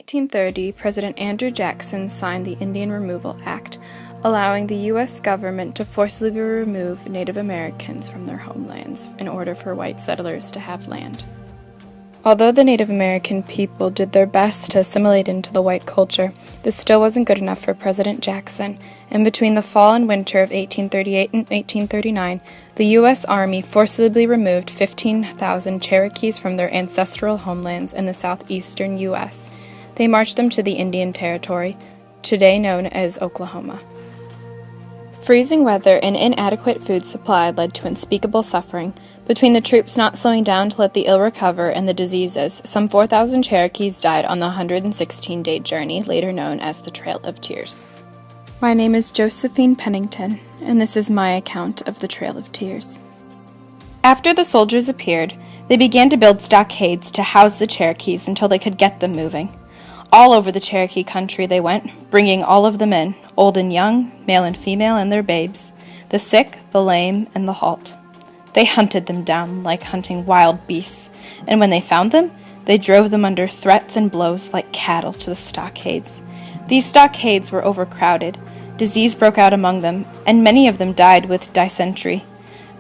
1830, President Andrew Jackson signed the Indian Removal Act, allowing the U.S. government to forcibly remove Native Americans from their homelands in order for white settlers to have land. Although the Native American people did their best to assimilate into the white culture, this still wasn't good enough for President Jackson, and between the fall and winter of 1838 and 1839, the U.S. Army forcibly removed 15,000 Cherokees from their ancestral homelands in the southeastern U.S. They marched them to the Indian Territory, today known as Oklahoma. Freezing weather and inadequate food supply led to unspeakable suffering. Between the troops not slowing down to let the ill recover and the diseases, some 4,000 Cherokees died on the 116-day journey, later known as the Trail of Tears. My name is Josephine Pennington, and this is my account of the Trail of Tears. After the soldiers appeared, they began to build stockades to house the Cherokees until they could get them moving. All over the Cherokee country they went, bringing all of them in, old and young, male and female, and their babes, the sick, the lame, and the halt. They hunted them down like hunting wild beasts, and when they found them, they drove them under threats and blows like cattle to the stockades. These stockades were overcrowded. Disease broke out among them, and many of them died with dysentery.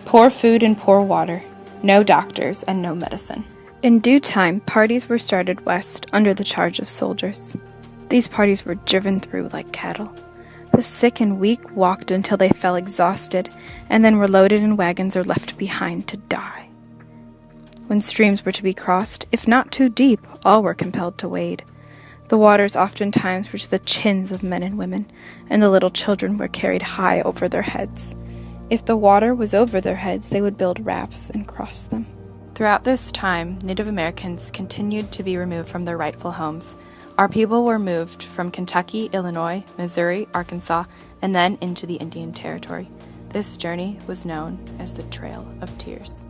Poor food and poor water, no doctors and no medicine. In due time, parties were started west under the charge of soldiers. These parties were driven through like cattle. The sick and weak walked until they fell exhausted, and then were loaded in wagons or left behind to die. When streams were to be crossed, if not too deep, all were compelled to wade. The waters oftentimes were to the chins of men and women, and the little children were carried high over their heads. If the water was over their heads, they would build rafts and cross them. Throughout this time, Native Americans continued to be removed from their rightful homes. Our people were moved from Kentucky, Illinois, Missouri, Arkansas, and then into the Indian Territory. This journey was known as the Trail of Tears.